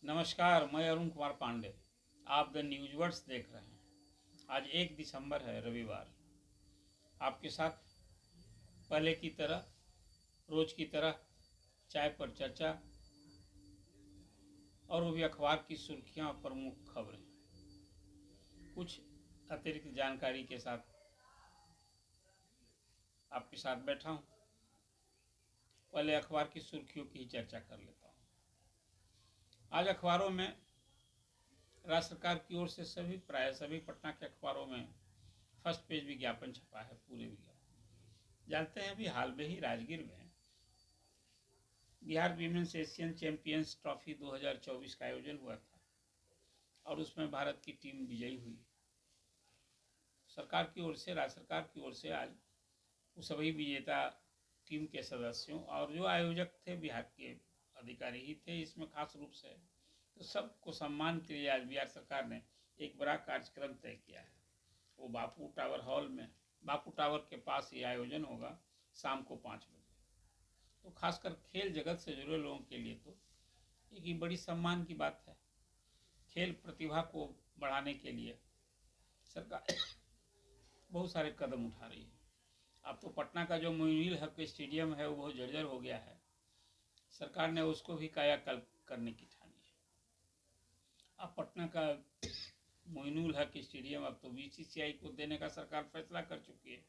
नमस्कार, मैं अरुण कुमार पांडे। आप द न्यूज वर्ड्स देख रहे हैं। आज 1 दिसंबर है, रविवार। आपके साथ पहले की तरह, रोज की तरह चाय पर चर्चा और वो भी अखबार की सुर्खियां और प्रमुख खबरें, कुछ अतिरिक्त जानकारी के साथ आपके साथ बैठा हूं। पहले अखबार की सुर्खियों की ही चर्चा कर लेता हूं। आज अखबारों में राज्य सरकार की ओर से प्राय सभी पटना के अखबारों में फर्स्ट पेज विज्ञापन छपा है। पूरे विज्ञापन जानते हैं। अभी हाल में ही राजगीर में Bihar women's Asian champions trophy 2024 का आयोजन हुआ था और उसमें भारत की टीम विजयी हुई। सरकार की ओर से, राज्य सरकार की ओर से आज सभी विजेता टीम के सदस्यों और जो आयोजक थे बिहार के अधिकारी ही थे इसमें खास रूप से, तो सबको सम्मान के लिए आज बिहार सरकार ने एक बड़ा कार्यक्रम तय किया है। वो बापू टावर के पास ये आयोजन होगा शाम को 5 बजे। तो खासकर खेल जगत से जुड़े लोगों के लिए तो एक ही बड़ी सम्मान की बात है। खेल प्रतिभा को बढ़ाने के लिए सरकार बहुत सारे कदम उठा रही है। अब तो पटना का जो मोइनुल हक स्टेडियम है वो बहुत जर्जर हो गया है। सरकार ने उसको भी कायाकल्प करने की ठानी है। अब पटना का मोइनुल हक स्टेडियम अब तो बीसीसीआई को देने का सरकार फैसला कर चुकी है।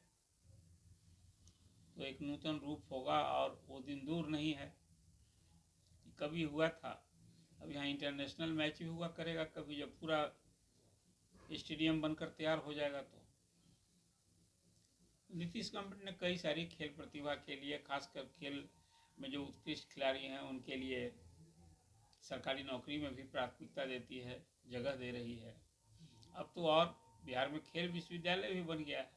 तो एक नूतन रूप होगा और वो दिन दूर नहीं है। कभी हुआ था, अब यहाँ इंटरनेशनल मैच भी हुआ करेगा कभी, जब पूरा स्टेडियम बनकर तैयार हो जाएगा। तो नीतीश गवर्नमेंट ने कई सारी खेल प्रतिभा के लिए, खासकर खेल में जो उत्कृष्ट खिलाड़ी हैं उनके लिए सरकारी नौकरी में भी प्राथमिकता देती है, जगह दे रही है। अब तो और बिहार में खेल विश्वविद्यालय भी बन गया है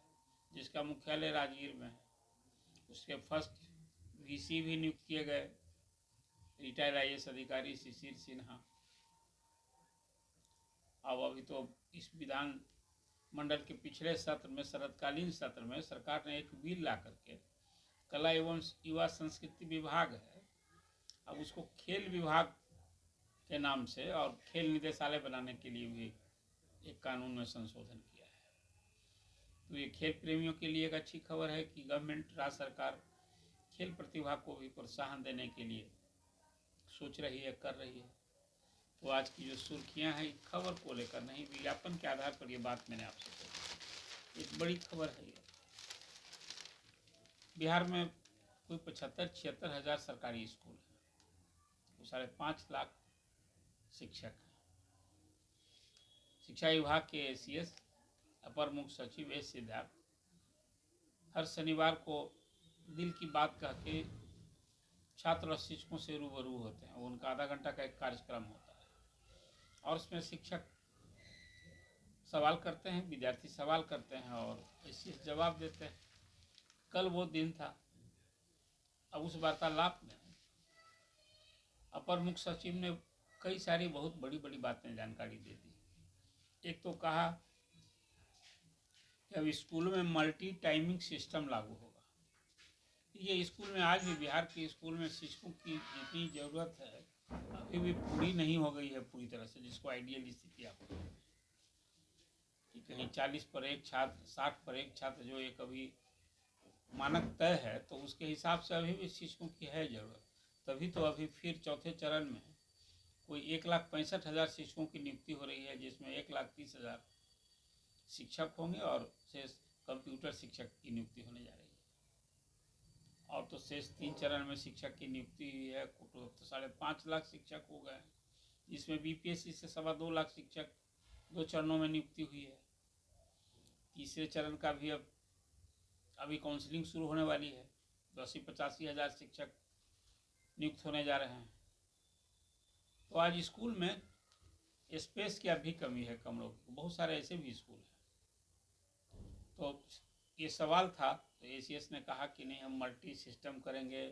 जिसका मुख्यालय राजगीर में है। उसके फर्स्ट वीसी भी नियुक्त किए गए, रिटायर्ड आईएएस अधिकारी शिशिर सिन्हा। अब अभी तो इस विधान मंडल के पिछले सत्र में, शरतकालीन सत्र में, सरकार ने एक बिल ला करके कला एवं युवा संस्कृति विभाग है, अब उसको खेल विभाग के नाम से और खेल निदेशालय बनाने के लिए भी एक कानून में संशोधन किया है। तो ये खेल प्रेमियों के लिए एक अच्छी खबर है कि गवर्नमेंट, राज्य सरकार खेल प्रतिभा को भी प्रोत्साहन देने के लिए सोच रही है, कर रही है। तो आज की जो सुर्खियां हैं खबर को लेकर नहीं, विज्ञापन के आधार पर ये बात मैंने आपसे कही, एक बड़ी खबर है ये। बिहार में कोई 75-76 हज़ार सरकारी स्कूल है, तो 5.5 लाख शिक्षक हैं। शिक्षा विभाग के एसीएस अपर मुख्य सचिव एस सिद्धार्थ हर शनिवार को दिल की बात कह के छात्र और शिक्षकों से रूबरू होते हैं। उनका आधा घंटा का एक कार्यक्रम होता है और उसमें शिक्षक सवाल करते हैं, विद्यार्थी सवाल करते हैं और एसीएस जवाब देते हैं। कल वो दिन था। अब उस वार्तालाप में अपर मुख्य सचिव ने कई सारी बहुत बड़ी बड़ी बातें जानकारी दे दी। एक तो कहा कि अब स्कूलों में मल्टी टाइमिंग सिस्टम लागू होगा। ये स्कूल में आज भी, बिहार के स्कूल में शिक्षकों की जितनी ज़रूरत है अभी भी पूरी नहीं हो गई है पूरी तरह से, जिसको आइडियल स्थिति आप कि कहीं 40 पर एक छात्र, 60 पर एक छात्र, जो एक अभी मानक तय है, तो उसके हिसाब से अभी भी शिक्षकों की है ज़रूरत। तभी तो अभी फिर चौथे चरण में कोई 1,65,000 शिक्षकों की नियुक्ति हो रही है, जिसमें 1,30,000 शिक्षक होंगे और शेष कंप्यूटर शिक्षक की नियुक्ति होने जा रही है। और तो शेष 3 चरण में शिक्षक की नियुक्ति हुई है, तो 5.5 लाख शिक्षक हो गए, जिसमें बीपीएससी से 2.25 लाख शिक्षक 2 चरणों में नियुक्ति हुई है। तीसरे चरण का भी अभी काउंसलिंग शुरू होने वाली है, तो 80-85 हज़ार शिक्षक नियुक्त होने जा रहे हैं। तो आज स्कूल में स्पेस की अभी कमी है, कमरों की। बहुत सारे ऐसे भी स्कूल हैं। तो ये सवाल था, तो एसीएस ने कहा कि नहीं, हम मल्टी सिस्टम करेंगे।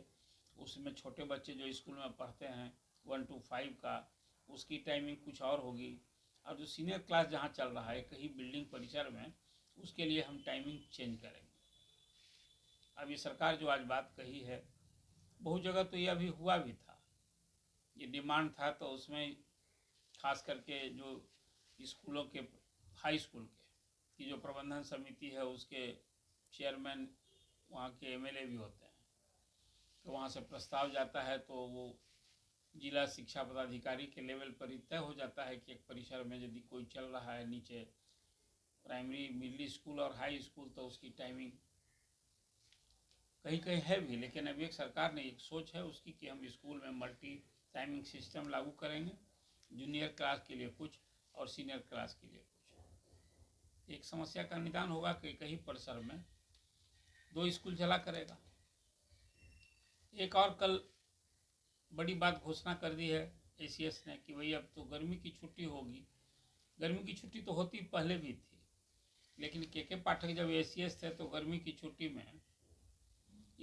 उसमें छोटे बच्चे जो स्कूल में पढ़ते हैं 1 to 5 का, उसकी टाइमिंग कुछ और होगी, और जो सीनियर क्लास जहाँ चल रहा है कहीं बिल्डिंग परिसर में, उसके लिए हम टाइमिंग चेंज करेंगे। अब ये सरकार जो आज बात कही है, बहुत जगह तो ये अभी हुआ भी था, ये डिमांड था, तो उसमें खास करके जो स्कूलों के, हाई स्कूल के की जो प्रबंधन समिति है उसके चेयरमैन वहाँ के एमएलए भी होते हैं। तो वहाँ से प्रस्ताव जाता है तो वो जिला शिक्षा पदाधिकारी के लेवल पर ही तय हो जाता है कि एक परिसर में यदि कोई चल रहा है नीचे प्राइमरी मिडिल स्कूल और हाई स्कूल तो उसकी टाइमिंग कहीं कहीं है भी, लेकिन अभी एक सरकार ने एक सोच है उसकी कि हम स्कूल में मल्टी टाइमिंग सिस्टम लागू करेंगे, जूनियर क्लास के लिए कुछ और सीनियर क्लास के लिए कुछ। एक समस्या का निदान होगा कि कहीं परिसर में 2 स्कूल चला करेगा। एक और कल बड़ी बात घोषणा कर दी है एसीएस ने कि भाई अब तो गर्मी की छुट्टी होगी। गर्मी की छुट्टी तो होती पहले भी थी, लेकिन के पाठक जब एसीएस थे तो गर्मी की छुट्टी में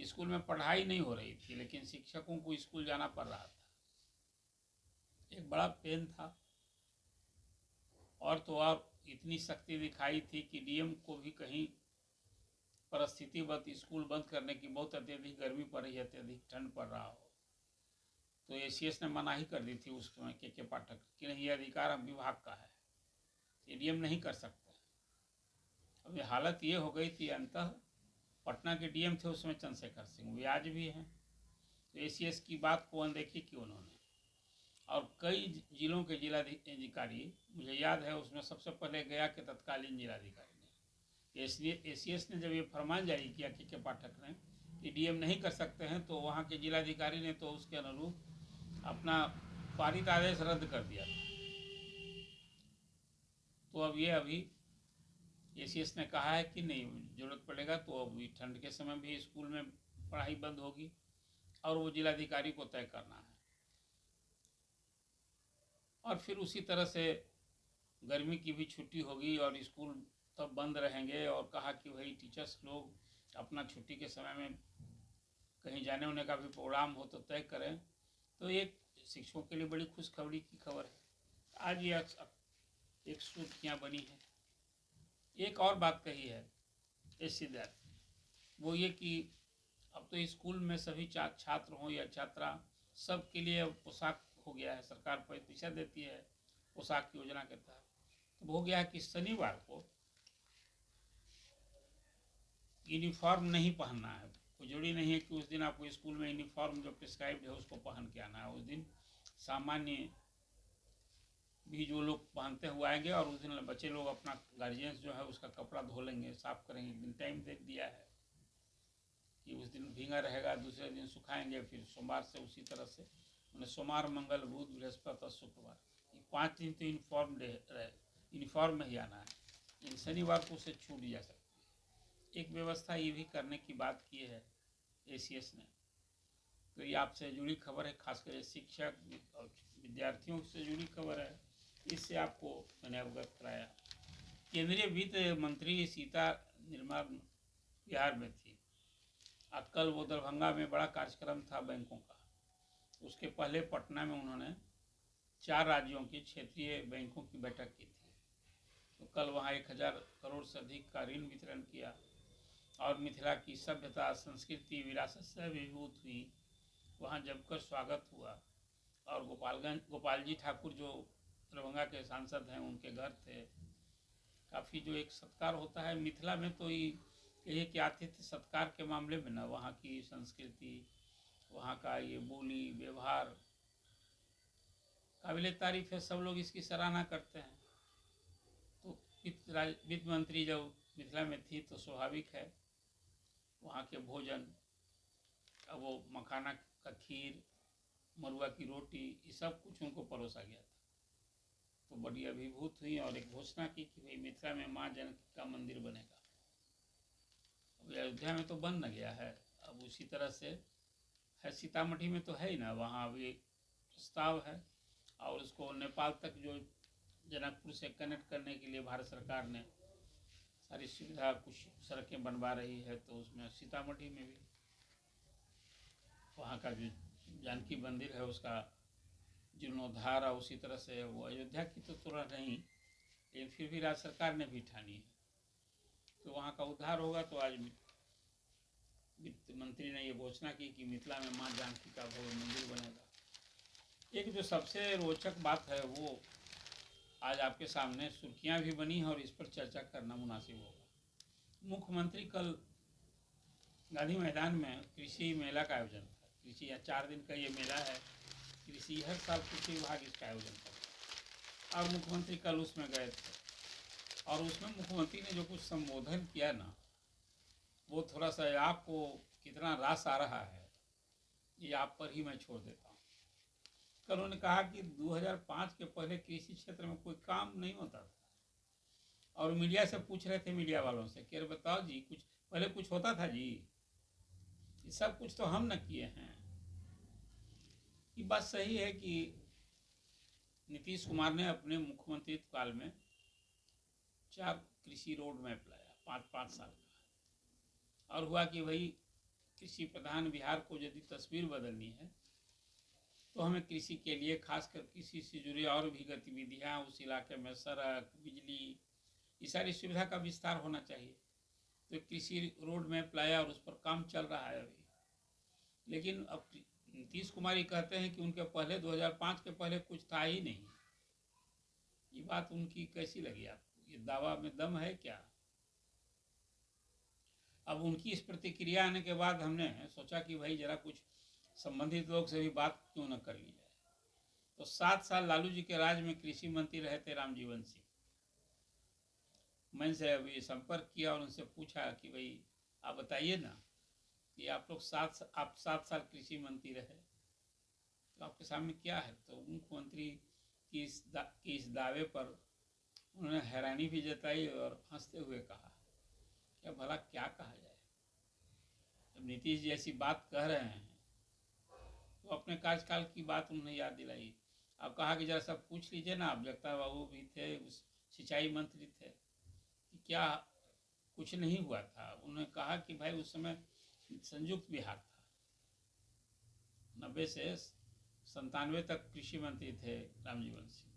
स्कूल में पढ़ाई नहीं हो रही थी, लेकिन शिक्षकों को स्कूल जाना पड़ रहा था। एक बड़ा पेन था। और तो और इतनी सख्ती दिखाई थी कि डीएम को भी कहीं परिस्थितिवत स्कूल बंद करने की, बहुत अत्यधिक गर्मी पड़ रही है, अत्यधिक ठंड पड़ रहा हो, तो एसीएस ने मना ही कर दी थी उस समय के पाठक कि नहीं, ये अधिकार हम विभाग का है, ये डीएम नहीं कर सकता। अब ये हालत ये हो गई थी, अंततः पटना के डीएम थे उसमें चंद्रशेखर सिंह, वे आज भी हैं। तो एसीएस की बात को अनदेखी की उन्होंने, और कई जिलों के जिलाधिकारी, मुझे याद है उसमें सबसे पहले गया के तत्कालीन जिलाधिकारी ने, एसीएस ने जब ये फरमान जारी किया के पाठक ने कि डीएम नहीं कर सकते हैं, तो वहाँ के जिलाधिकारी ने तो उसके अनुरूप अपना पारित आदेश रद्द कर दिया था। तो अब ये अभी एसीएस ने कहा है कि नहीं, जरूरत पड़ेगा तो अभी ठंड के समय भी स्कूल में पढ़ाई बंद होगी और वो जिलाधिकारी को तय करना है। और फिर उसी तरह से गर्मी की भी छुट्टी होगी और स्कूल तब बंद रहेंगे। और कहा कि भाई टीचर्स लोग अपना छुट्टी के समय में कहीं जाने होने का भी प्रोग्राम हो तो तय करें। तो एक शिक्षकों के लिए बड़ी खुशखबरी की खबर है। आज ये एक सुर्खियाँ बनी है। एक और बात कही है एसी दर, वो ये कि अब तो स्कूल में सभी छात्र हों या छात्रा, सबके लिए पोशाक हो गया है, सरकार पैसा देती है पोशाक योजना के तहत। तो हो गया है कि शनिवार को यूनिफॉर्म नहीं पहनना है। कोई जरूरी नहीं है कि उस दिन आपको स्कूल में यूनिफॉर्म जो प्रिस्क्राइब्ड है उसको पहन के आना है। उस दिन सामान्य भी जो लोग पहनते हुए आएंगे, और उस दिन बच्चे लोग अपना गार्जियंस जो है उसका कपड़ा धो लेंगे, साफ करेंगे। एक दिन टाइम दे दिया है कि उस दिन भींगा रहेगा, दूसरे दिन सुखाएंगे, फिर सोमवार से उसी तरह से, उन्हें सोमवार, मंगल, बुध, बृहस्पति और शुक्रवार, ये 5 दिन तो यूनिफॉर्म में ही आना है। इन शनिवार को उसे छूट जा सकती है। एक व्यवस्था ये भी करने की बात की है एसीएस ने। तो ये आपसे जुड़ी खबर है, खासकर शिक्षक और विद्यार्थियों से जुड़ी खबर है, इससे आपको मैंने अवगत कराया। केंद्रीय वित्त मंत्री सीता निर्मला बिहार में थी। कल वो दरभंगा में बड़ा कार्यक्रम था बैंकों का, उसके पहले पटना में उन्होंने 4 राज्यों के क्षेत्रीय बैंकों की बैठक की थी। तो कल वहाँ 1000 करोड़ से अधिक का ऋण वितरण किया और मिथिला की सभ्यता, संस्कृति, विरासत से अभिभूत हुई, वहाँ जमकर स्वागत हुआ। और गोपाल जी ठाकुर जो दरभंगा के सांसद हैं, उनके घर थे। काफ़ी जो एक सत्कार होता है मिथिला में, तो ये कि आतिथ्य सत्कार के मामले में ना, वहाँ की संस्कृति, वहाँ का ये बोली व्यवहार काबिल तारीफ है, सब लोग इसकी सराहना करते हैं। तो वित्त मंत्री जब मिथिला में थी तो स्वाभाविक है वहाँ के भोजन, अब वो मखाना का खीर, मरुआ की रोटी, ये सब कुछ उनको परोसा गया था। तो बड़ी अभिभूत हुई और एक घोषणा की कि भाई मिथिला में माँ जानकी का मंदिर बनेगा। अब अयोध्या में तो बन न गया है, अब उसी तरह से है, सीतामढ़ी में तो है ही ना, वहाँ अभी प्रस्ताव है। और उसको नेपाल तक जो जनकपुर से कनेक्ट करने के लिए भारत सरकार ने सारी सुविधा, कुछ सड़कें बनवा रही है, तो उसमें सीतामढ़ी में भी वहाँ का जो जानकी मंदिर है उसका जीर्णोद्धार, और उसी तरह से वो अयोध्या की तो तुरंत नहीं, लेकिन फिर भी राज्य सरकार ने भी ठानी है तो वहाँ का उद्धार होगा। तो आज वित्त मंत्री ने ये घोषणा की कि मिथिला में माँ जानकी का भव्य मंदिर बनेगा। एक जो सबसे रोचक बात है वो आज आपके सामने सुर्खियां भी बनी हैं और इस पर चर्चा करना मुनासिब होगा। मुख्यमंत्री कल गांधी मैदान में कृषि मेला का आयोजन था। कृषि या 4 दिन का ये मेला है। कृषि हर साल कृषि विभाग इसका आयोजन करता है और मुख्यमंत्री कल उसमें गए थे और उसमें मुख्यमंत्री ने जो कुछ संबोधन किया ना, वो थोड़ा सा आपको कितना रास आ रहा है ये आप पर ही मैं छोड़ देता हूँ। कल उन्होंने कहा कि 2005 के पहले कृषि क्षेत्र में कोई काम नहीं होता था और मीडिया से पूछ रहे थे, मीडिया वालों से कि बताओ जी कुछ पहले कुछ होता था जी, ये सब कुछ तो हम न किए हैं। ये बात सही है कि नीतीश कुमार ने अपने मुख्यमंत्रित्व काल में 4 कृषि रोड मैप लाया 5-5 साल का, और हुआ कि भाई कृषि प्रधान बिहार को यदि तस्वीर बदलनी है तो हमें कृषि के लिए खासकर कृषि से जुड़ी और भी गतिविधियाँ, उस इलाके में सड़क, बिजली, ये सारी सुविधा का विस्तार होना चाहिए। तो कृषि रोड मैप लाया और उस पर काम चल रहा है अभी। लेकिन अब नीतीश कुमार ये कहते हैं कि उनके पहले 2005 के पहले कुछ था ही नहीं। ये बात उनकी कैसी लगी आपको? ये दावा में दम है क्या? अब उनकी इस प्रतिक्रिया आने के बाद हमने सोचा कि भाई जरा कुछ संबंधित लोग से भी बात क्यों न कर ली जाए। तो 7 साल लालू जी के राज में कृषि मंत्री रहे थे रामजीवन सिंह। मैंने से अभी संपर्क किया और उनसे पूछा कि भाई आप बताइए ना कि आप लोग 7 साल कृषि मंत्री रहे तो आपके सामने क्या है। तो मुख्यमंत्री की इस दावे पर उन्होंने हैरानी भी जताई और हंसते हुए कहा, क्या भला क्या कहा जाए। जब नीतीश जी ऐसी बात कह रहे हैं तो अपने कार्यकाल की बात उन्होंने याद दिलाई। अब कहा कि जरा सब पूछ लीजिए ना, आप जगता बाबू भी थे, उस सिंचाई मंत्री थे, कि क्या कुछ नहीं हुआ था। उन्होंने कहा कि भाई उस समय संयुक्त बिहार था, 90 से 97 तक कृषि मंत्री थे रामजीवन सिंह।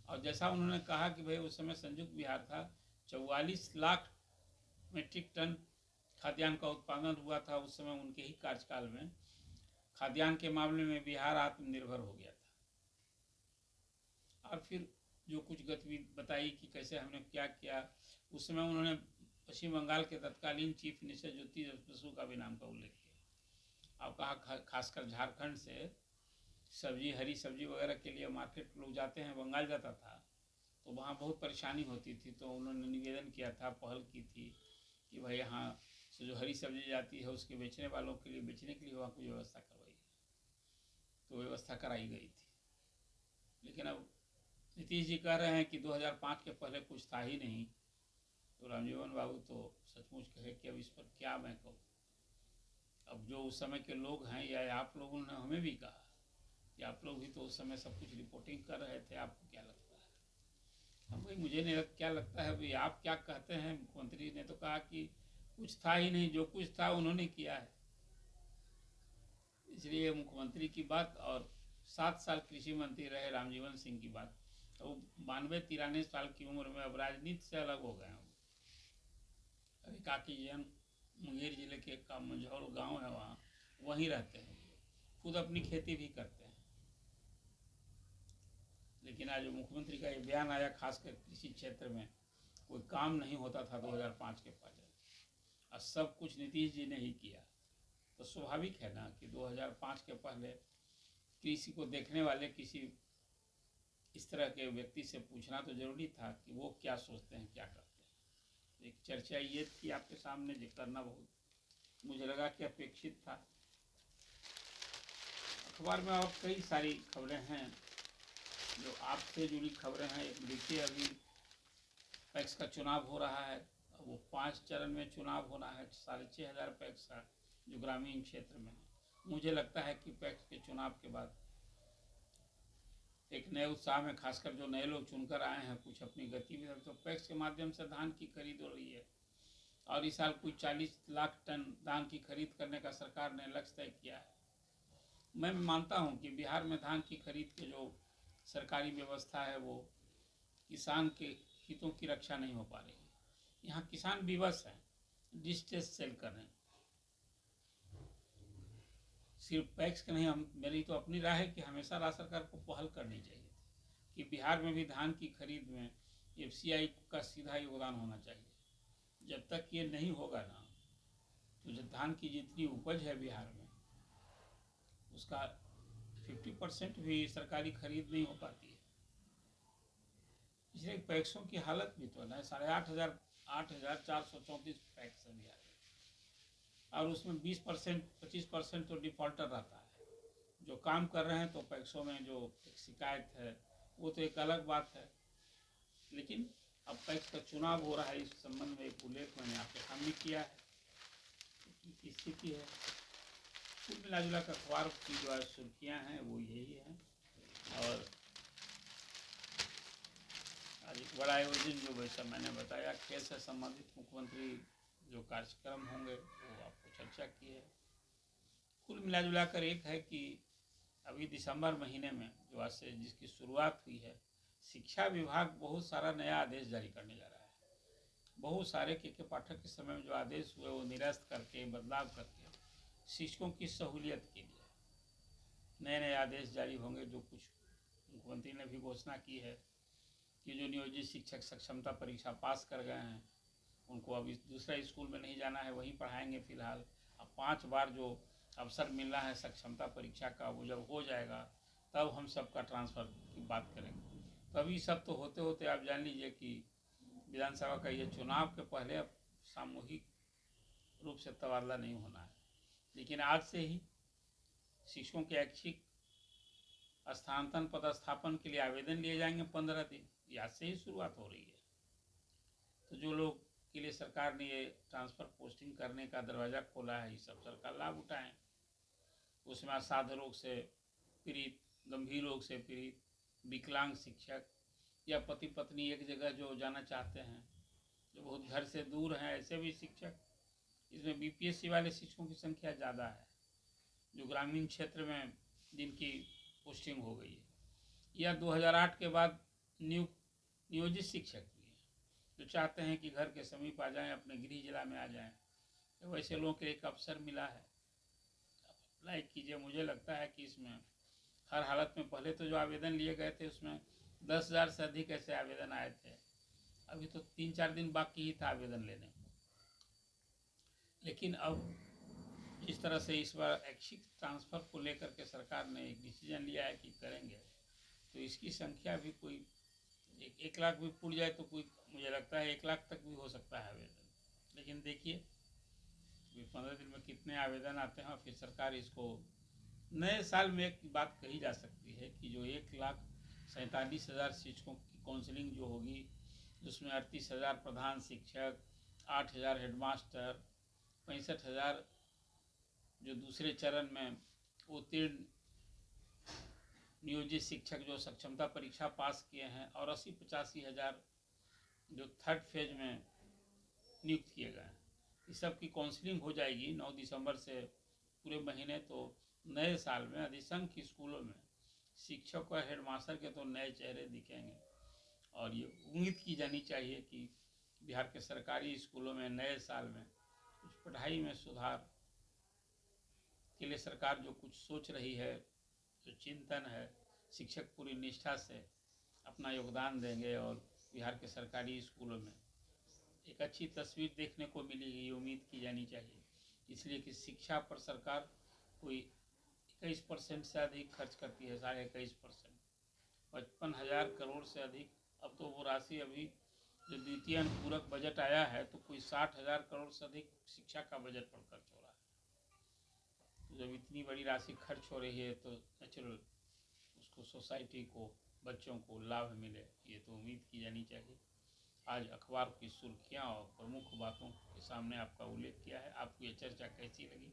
और जैसा उन्होंने कहा कि भाई उस समय संयुक्त बिहार था, 44 लाख मीट्रिक टन खाद्यान्न का उत्पादन हुआ था उस समय। उनके ही कार्यकाल में खाद्यान्न के मामले में बिहार आत्मनिर्भर हो गया था। और फिर जो कुछ गतिविधि बताई कि कैसे हमने क्या किया, उस समय उन्होंने पश्चिम बंगाल के तत्कालीन चीफ मिनिस्टर ज्योति बसु का भी नाम का उल्लेख किया। अब कहा खासकर झारखंड से सब्जी, हरी सब्जी वगैरह के लिए मार्केट लोग जाते हैं, बंगाल जाता था तो वहाँ बहुत परेशानी होती थी। तो उन्होंने निवेदन किया था, पहल की थी कि भाई यहाँ से जो हरी सब्जी जाती है उसके बेचने वालों के लिए, बेचने के लिए वहाँ कोई व्यवस्था करवाई। तो व्यवस्था कराई गई थी। लेकिन अब नीतीश जी कह रहे हैं कि 2005 के पहले कुछ था ही नहीं। तो रामजीवन बाबू तो सचमुच कहे कि अब इस पर क्या मैं कहूँ। अब जो उस समय के लोग हैं या आप लोगों ने हमें भी कहा कि आप लोग भी तो उस समय सब कुछ रिपोर्टिंग कर रहे थे, आपको क्या लगता है? अब भाई मुझे नहीं क्या लगता है, भाई आप क्या कहते हैं। मुख्यमंत्री ने तो कहा कि कुछ था ही नहीं, जो कुछ था उन्होंने किया है। इसलिए मुख्यमंत्री की बात और 7 साल कृषि मंत्री रहे रामजीवन सिंह की बात, तो 92-93 साल की उम्र में अब राजनीति से अलग हो गए हैं। अभी काकी जैन मुंगेर जिले के का मंझौल गाँव है, वहाँ वहीं रहते हैं, खुद अपनी खेती भी करते हैं। लेकिन आज मुख्यमंत्री का ये बयान आया, खासकर कृषि क्षेत्र में कोई काम नहीं होता था 2005 के पहले और सब कुछ नीतीश जी ने ही किया। तो स्वाभाविक है ना कि 2005 के पहले कृषि को देखने वाले किसी इस तरह के व्यक्ति से पूछना तो जरूरी था कि वो क्या सोचते हैं, क्या करते हैं। एक चर्चा ये थी आपके सामने जो करना बहुत मुझे लगा कि अपेक्षित था। अखबार में और कई सारी खबरें हैं जो आपसे जुड़ी खबरें हैं। एक देखिए, अभी पैक्स का चुनाव हो रहा है, वो 5 चरण में चुनाव होना है। 6500 पैक्स का जो ग्रामीण क्षेत्र में है। मुझे लगता है कि पैक्स के चुनाव के बाद एक नए उत्साह में, खासकर जो नए लोग चुनकर आए हैं कुछ अपनी गतिविधि, तो पैक्स के माध्यम से धान की खरीद हो रही है और इस साल कुछ 40 लाख टन धान की खरीद करने का सरकार ने लक्ष्य तय किया है। मैं मानता हूं कि बिहार में धान की खरीद की जो सरकारी व्यवस्था है वो किसान के हितों की रक्षा नहीं हो पा रही है। यहाँ किसान विवश हैं, डिस्ट्रेस सेल कर रहे हैं। सिर्फ पैक्स के नहीं, हम मेरी तो अपनी राय है कि हमेशा राज्य सरकार को पहल करनी चाहिए। कि बिहार में भी धान की खरीद में FCI का सीधा योगदान होना चाहिए। जब तक ये नहीं होगा ना, तो जो धान की जितनी उपज है बिहार में, उसका 50% भी सरकारी खरीद नहीं हो पाती है। इसलिए पैक्सों की हालत भी तो है, 8,434 पैक्स है बिहार में, और उसमें 20% 25% तो डिफॉल्टर रहता है। जो काम कर रहे हैं तो पैक्सों में जो शिकायत है वो तो एक अलग बात है। लेकिन अब पैक्स का चुनाव हो रहा है, इस संबंध में एक उल्लेख मैंने आपके सामने किया है कि स्थिति है। कुल मिला जुला कर अखबार की जो सुर्खियाँ हैं वो यही हैं। और आज एक बड़ा आयोजन जो वैसा मैंने बताया, खेल से संबंधित मुख्यमंत्री जो कार्यक्रम होंगे वो आपको चर्चा की है। कुल मिला जुला कर एक है कि अभी दिसंबर महीने में जो आज से जिसकी शुरुआत हुई है, शिक्षा विभाग बहुत सारा नया आदेश जारी करने जा रहा है। बहुत सारे के पाठक के समय में जो आदेश हुए वो निरस्त करके, बदलाव करके शिक्षकों की सहूलियत के लिए नए नए आदेश जारी होंगे। जो कुछ मुख्यमंत्री ने भी घोषणा की है कि जो नियोजित शिक्षक सक्षमता परीक्षा पास कर गए हैं उनको अब दूसरा स्कूल में नहीं जाना है, वहीं पढ़ाएंगे फिलहाल। अब 5 बार जो अवसर मिलना है सक्षमता परीक्षा का, वो जब हो जाएगा तब हम सबका ट्रांसफ़र की बात करेंगे। तो अभी सब तो होते होते आप जान लीजिए कि विधानसभा का ये चुनाव के पहले अब सामूहिक रूप से तबादला नहीं होना है। लेकिन आज से ही शिक्षकों के ऐच्छिक स्थानांतरण पदस्थापन के लिए आवेदन लिए जाएंगे 15 दिन, आज से ही शुरुआत हो रही है। तो जो लोग के लिए सरकार ने ये ट्रांसफ़र पोस्टिंग करने का दरवाज़ा खोला है, इस अवसर का लाभ उठाएं। उसमें असाध्य रोग से पीड़ित, गंभीर रोग से पीड़ित, विकलांग शिक्षक या पति पत्नी एक जगह जो जाना चाहते हैं, जो बहुत घर से दूर हैं, ऐसे भी शिक्षक। इसमें BPSC वाले शिक्षकों की संख्या ज़्यादा है, जो ग्रामीण क्षेत्र में जिनकी पोस्टिंग हो गई है, या 2008 के बाद नियोजित शिक्षक भी हैं जो चाहते हैं कि घर के समीप आ जाएं, अपने गृह जिला में आ जाएं। तो वैसे लोगों के एक अवसर मिला है, अप्लाई कीजिए। मुझे लगता है कि इसमें हर हालत में, पहले तो जो आवेदन लिए गए थे उसमें 10,000 से अधिक ऐसे आवेदन आए थे। अभी तो 3-4 दिन बाकी ही था आवेदन लेने को। लेकिन अब जिस तरह से इस बार ऐच्छिक ट्रांसफ़र को लेकर के सरकार ने एक डिसीजन लिया है कि करेंगे, तो इसकी संख्या भी कोई 1 लाख भी पूरी जाए तो कोई, मुझे लगता है 1 लाख तक भी हो सकता है आवेदन। लेकिन देखिए 15 दिन में कितने आवेदन आते हैं, और फिर सरकार इसको नए साल में एक बात कही जा सकती है कि जो 1,47,000 शिक्षकों की काउंसलिंग जो होगी, जिसमें 38,000 प्रधान शिक्षक, 8,000 हेडमास्टर, 65,000 जो दूसरे चरण में उत्तीर्ण नियोजित शिक्षक जो सक्षमता परीक्षा पास किए हैं, और 80-85 हज़ार जो थर्ड फेज में नियुक्त किए गए हैं। इस सब की काउंसलिंग हो जाएगी 9 दिसंबर से पूरे महीने। तो नए साल में अधिसंख्य स्कूलों में शिक्षक और हेडमास्टर के तो नए चेहरे दिखेंगे, और ये उम्मीद की जानी चाहिए कि बिहार के सरकारी स्कूलों में नए साल में कुछ पढ़ाई में सुधार के लिए सरकार जो कुछ सोच रही है, जो चिंतन है, शिक्षक पूरी निष्ठा से अपना योगदान देंगे और बिहार के सरकारी स्कूलों में एक अच्छी तस्वीर देखने को मिलेगी, उम्मीद की जानी चाहिए। इसलिए कि शिक्षा पर सरकार कोई 21% से अधिक खर्च करती है, 21.5%, 55,000 करोड़ से अधिक। अब तो वो राशि अभी जो द्वितीय अनुपूरक बजट आया है तो कोई 60,000 करोड़ से अधिक शिक्षा का बजट पर खर्च हो रहा है। तो जब इतनी बड़ी राशि खर्च हो रही है तो नेचुरल उसको सोसाइटी को, बच्चों को लाभ मिले, ये तो उम्मीद की जानी चाहिए। आज अखबार की सुर्खियां और प्रमुख बातों के सामने आपका उल्लेख किया है। आपको ये चर्चा कैसी लगी,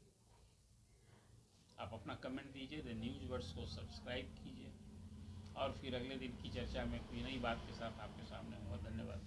आप अपना कमेंट दीजिए। द न्यूज़ वर्ड्स को सब्सक्राइब कीजिए, और फिर अगले दिन की चर्चा में कोई नई बात के साथ आपके सामने होगा। धन्यवाद।